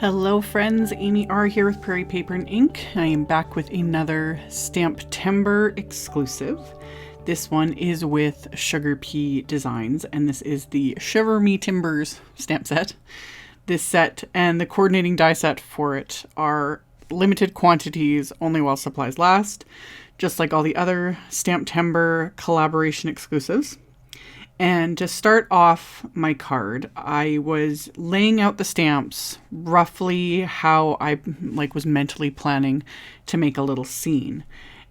Hello friends, AmyR here with Prairie Paper and Ink. I am back with another STAMPtember exclusive. This one is with SugarPea Designs, and this is the Shiver Me Timbers stamp set. This set and the coordinating die set for it are limited quantities only while supplies last, just like all the other STAMPtember collaboration exclusives. And to start off my card, I was laying out the stamps roughly how I was mentally planning to make a little scene.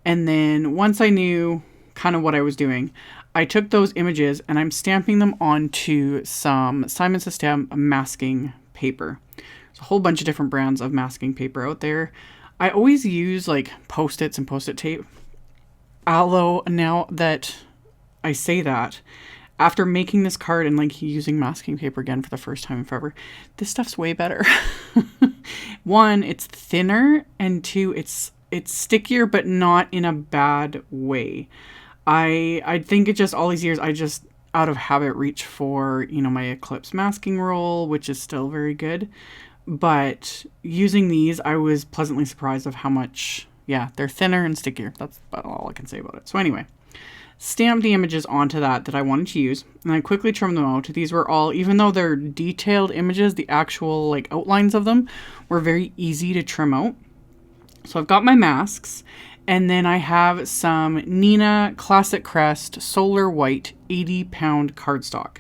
And then once I knew kind of what I was doing, I took those images and I'm stamping them onto some Simon Says Stamp masking paper. There's a whole bunch of different brands of masking paper out there. I always use like Post-its and Post-it tape. Although now that I say that, after making this card and using masking paper again for the first time in forever, this stuff's way better. One, it's thinner, and two, it's stickier, but not in a bad way. I think it just all these years I just out of habit reach for, my Eclipse masking roll, which is still very good. But using these, I was pleasantly surprised of how much, they're thinner and stickier. That's about all I can say about it. So anyway, stamp the images onto that I wanted to use, and I quickly trimmed them out. These were all, even though they're detailed images, the actual outlines of them were very easy to trim out. So I've got my masks, and then I have some Neenah Classic Crest Solar White 80-pound cardstock.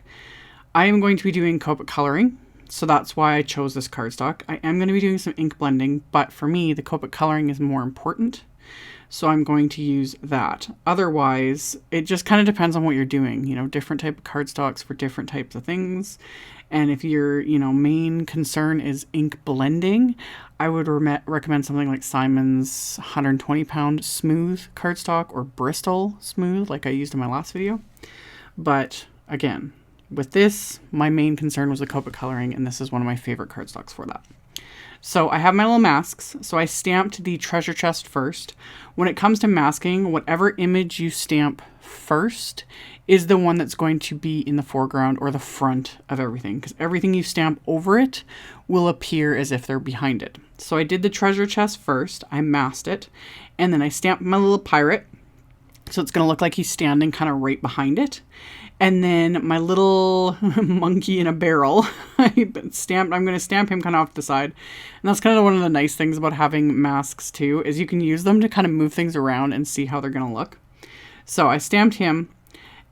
I am going to be doing Copic Coloring, so that's why I chose this cardstock. I am going to be doing some ink blending, but for me, the Copic Coloring is more important. So I'm going to use that. Otherwise, it just kind of depends on what you're doing. Different type of cardstocks for different types of things. And if your, main concern is ink blending, I would recommend something like Simon's 120-pound smooth cardstock or Bristol smooth, like I used in my last video. But again, with this, my main concern was the Copic Coloring, and this is one of my favorite cardstocks for that. So I have my little masks. So I stamped the treasure chest first. When it comes to masking, whatever image you stamp first is the one that's going to be in the foreground or the front of everything, because everything you stamp over it will appear as if they're behind it. So I did the treasure chest first. I masked it, and then I stamped my little pirate. So it's going to look like he's standing kind of right behind it. And then my little monkey in a barrel, I'm going to stamp him kind of off the side. And that's kind of one of the nice things about having masks too, is you can use them to kind of move things around and see how they're going to look. So I stamped him.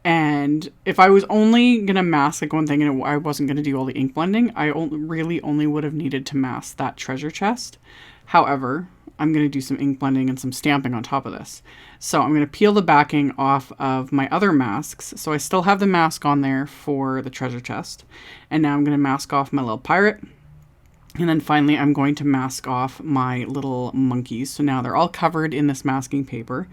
And if I was only going to mask one thing and I wasn't going to do all the ink blending, I really only would have needed to mask that treasure chest. However, I'm going to do some ink blending and some stamping on top of this. So I'm going to peel the backing off of my other masks. So I still have the mask on there for the treasure chest. And now I'm going to mask off my little pirate. And then finally, I'm going to mask off my little monkeys. So now they're all covered in this masking paper.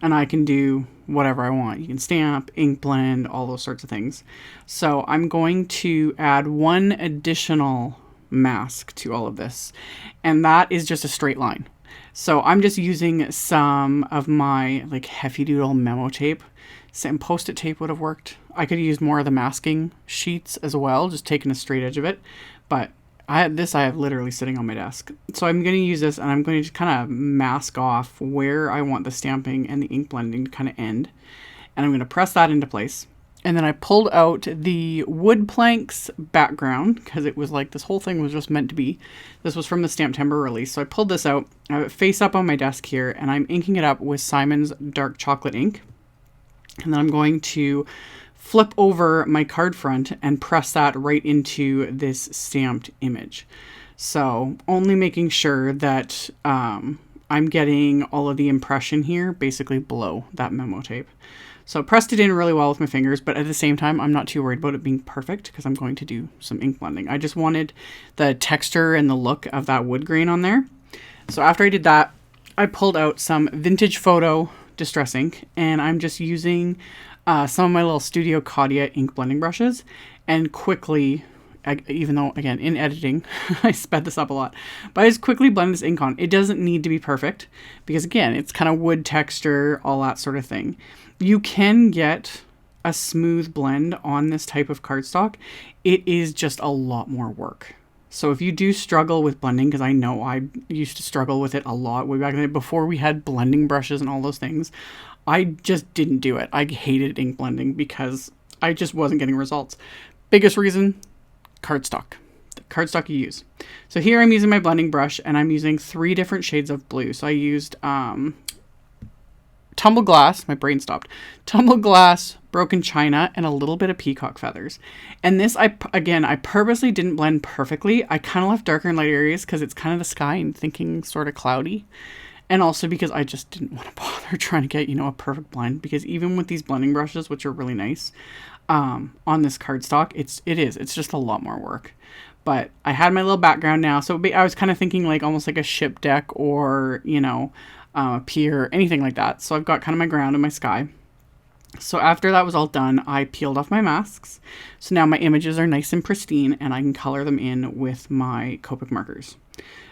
And I can do whatever I want. You can stamp, ink blend, all those sorts of things. So I'm going to add one additional mask to all of this. And that is just a straight line. So I'm just using some of my Heffy Doodle memo tape. Some Post-it tape would have worked. I could use more of the masking sheets as well, just taking a straight edge of it. But I have literally sitting on my desk. So I'm going to use this, and I'm going to just kind of mask off where I want the stamping and the ink blending to kind of end. And I'm going to press that into place. And then I pulled out the wood planks background, because it was this whole thing was just meant to be. This was from the STAMPtember release. So I pulled this out. I have it face up on my desk here, and I'm inking it up with Simon's dark chocolate ink. And then I'm going to flip over my card front and press that right into this stamped image. So only making sure that I'm getting all of the impression here basically below that memo tape. So pressed it in really well with my fingers, but at the same time, I'm not too worried about it being perfect because I'm going to do some ink blending. I just wanted the texture and the look of that wood grain on there. So after I did that, I pulled out some Vintage Photo Distress ink, and I'm just using some of my little Studio Caudia ink blending brushes, and quickly, even though, again, in editing, I sped this up a lot, but I just quickly blend this ink on. It doesn't need to be perfect because, again, it's kind of wood texture, all that sort of thing. You can get a smooth blend on this type of cardstock. It is just a lot more work. So if you do struggle with blending, because I know I used to struggle with it a lot way back in the day before we had blending brushes and all those things, I just didn't do it. I hated ink blending because I just wasn't getting results. Biggest reason, cardstock. The cardstock you use. So here I'm using my blending brush and I'm using 3 different shades of blue. So I used Tumble Glass, my brain stopped, Tumble Glass, Broken China, and a little bit of Peacock Feathers. And this, I purposely didn't blend perfectly. I kind of left darker and light areas because it's kind of the sky and thinking sort of cloudy. And also because I just didn't want to bother trying to get, you know, a perfect blend. Because even with these blending brushes, which are really nice, on this cardstock, it's just a lot more work. But I had my little background now. So I was kind of thinking like almost like a ship deck or, you know, a pier, anything like that. So I've got kind of my ground and my sky. So after that was all done, I peeled off my masks. So now my images are nice and pristine and I can color them in with my Copic markers.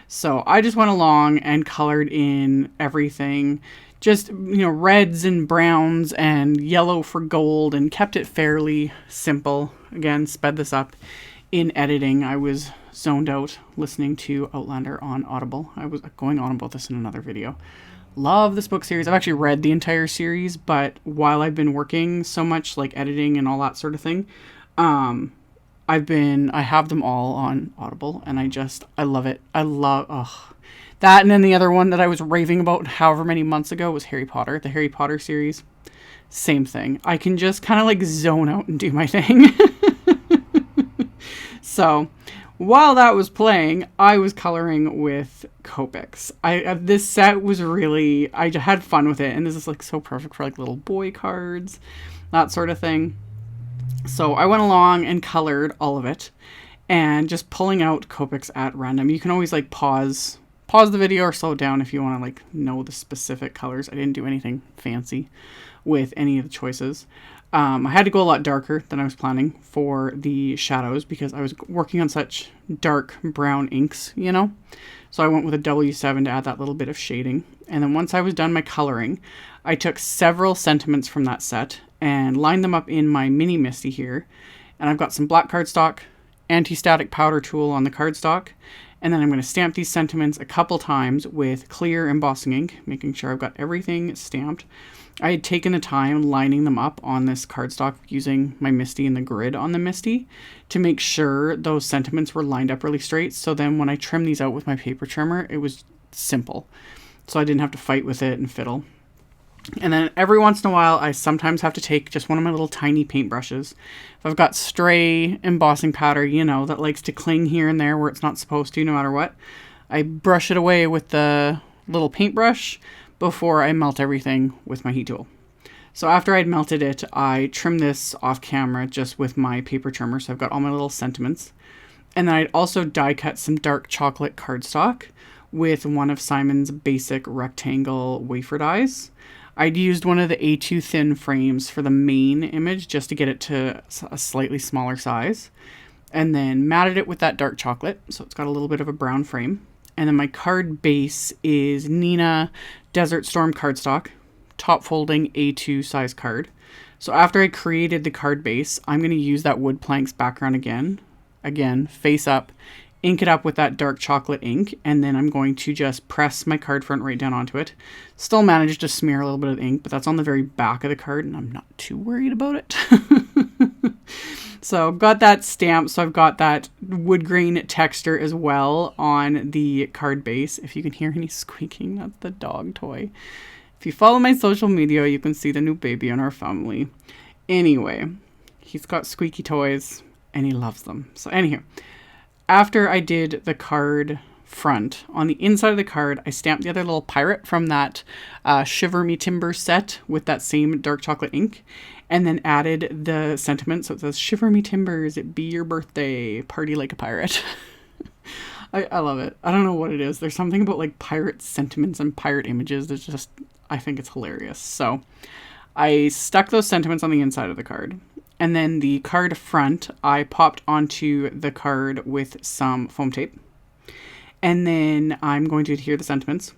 So I just went along and colored in everything, just, you know, reds and browns and yellow for gold, and kept it fairly simple. Again, sped this up. In editing, I was zoned out listening to Outlander on Audible. I was going on about this in another video. Love this book series. I've actually read the entire series, but while I've been working so much, like editing and all that sort of thing, I have them all on Audible, and I love it. I love that. And then the other one that I was raving about however many months ago was Harry Potter, the Harry Potter series. Same thing. I can just kind of like zone out and do my thing. So while that was playing, I was coloring with Copics. This set was really, I had fun with it. And this is like so perfect for like little boy cards, that sort of thing. So I went along and colored all of it and just pulling out Copics at random. You can always like pause the video or slow it down if you want to like know the specific colors. I didn't do anything fancy with any of the choices. I had to go a lot darker than I was planning for the shadows because I was working on such dark brown inks, you know. So I went with a W7 to add that little bit of shading. And then once I was done my coloring, I took several sentiments from that set and lined them up in my mini MISTI here. And I've got some black cardstock, anti-static powder tool on the cardstock. And then I'm going to stamp these sentiments a couple times with clear embossing ink, making sure I've got everything stamped. I had taken the time lining them up on this cardstock using my MISTI and the grid on the MISTI to make sure those sentiments were lined up really straight. So then when I trimmed these out with my paper trimmer, it was simple. So I didn't have to fight with it and fiddle. And then every once in a while, I sometimes have to take just one of my little tiny paintbrushes. If I've got stray embossing powder, you know, that likes to cling here and there where it's not supposed to, no matter what, I brush it away with the little paintbrush before I melt everything with my heat tool. So after I'd melted it, I trimmed this off camera just with my paper trimmer. So I've got all my little sentiments. And then I'd also die cut some dark chocolate cardstock with one of Simon's basic rectangle wafer dies. I'd used one of the A2 thin frames for the main image just to get it to a slightly smaller size. And then matted it with that dark chocolate. So it's got a little bit of a brown frame. And then my card base is Neenah Desert Storm cardstock, top folding A2 size card. So after I created the card base, I'm going to use that wood planks background again, face up, ink it up with that dark chocolate ink, and then I'm going to just press my card front right down onto it. Still managed to smear a little bit of ink, but that's on the very back of the card, and I'm not too worried about it. So got that stamped, so I've got that wood grain texture as well on the card base. If you can hear any squeaking, that's the dog toy. If you follow my social media, you can see the new baby in our family. Anyway, he's got squeaky toys, and he loves them. So anyhow, after I did the card front, on the inside of the card, I stamped the other little pirate from that SugarPea set with that same dark chocolate ink, and then added the sentiment. So it says, "Shiver me timbers, it be your birthday, party like a pirate." I love it. I don't know what it is. There's something about like pirate sentiments and pirate images that's just, I think it's hilarious. So I stuck those sentiments on the inside of the card. And then the card front, I popped onto the card with some foam tape. And then I'm going to adhere the sentiments.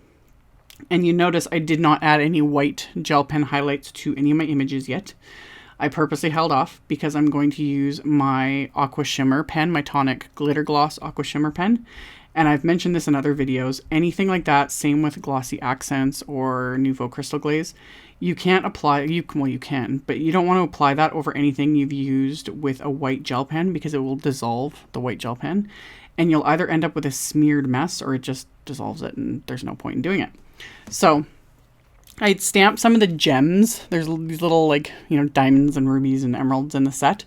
And you notice I did not add any white gel pen highlights to any of my images yet. I purposely held off because I'm going to use my Aqua Shimmer pen, my Tonic Glitter Gloss Aqua Shimmer pen. And I've mentioned this in other videos. Anything like that, same with glossy accents or Nouveau Crystal Glaze, you can't apply, well you can, but you don't want to apply that over anything you've used with a white gel pen because it will dissolve the white gel pen. And you'll either end up with a smeared mess or it just dissolves it and there's no point in doing it. So I'd stamped some of the gems. There's these little like, you know, diamonds and rubies and emeralds in the set.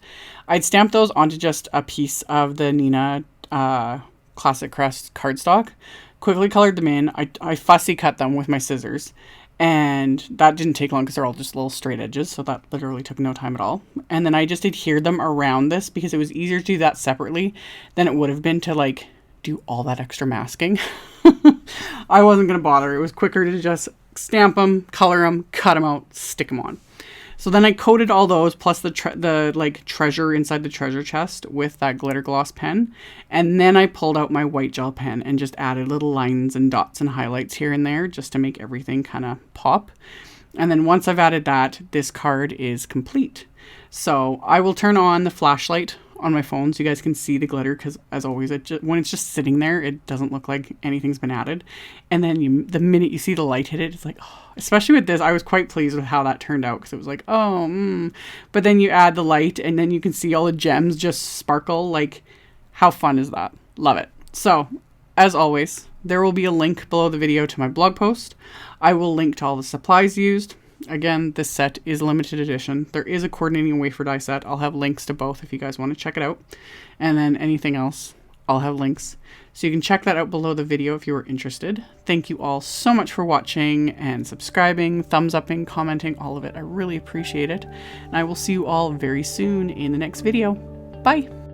I'd stamped those onto just a piece of the Neenah Classic Crest cardstock. Quickly colored them in. I fussy cut them with my scissors. And that didn't take long because they're all just little straight edges. So that literally took no time at all. And then I just adhered them around this because it was easier to do that separately than it would have been to like do all that extra masking. I wasn't going to bother. It was quicker to just stamp them, color them, cut them out, stick them on. So then I coated all those plus the like treasure inside the treasure chest with that glitter gloss pen. And then I pulled out my white gel pen and just added little lines and dots and highlights here and there just to make everything kind of pop. And then once I've added that, this card is complete. So I will turn on the flashlight on my phone so you guys can see the glitter because as always, when it's just sitting there, it doesn't look like anything's been added. And then the minute you see the light hit it, it's like, oh. Especially with this, I was quite pleased with how that turned out because it was like, oh, But then you add the light and then you can see all the gems just sparkle. Like, how fun is that? Love it. So, as always, there will be a link below the video to my blog post. I will link to all the supplies used. Again, this set is limited edition. There is a coordinating wafer die set. I'll have links to both if you guys want to check it out. And then anything else, I'll have links. So you can check that out below the video if you are interested. Thank you all so much for watching and subscribing, thumbs upping, commenting, all of it. I really appreciate it. And I will see you all very soon in the next video. Bye!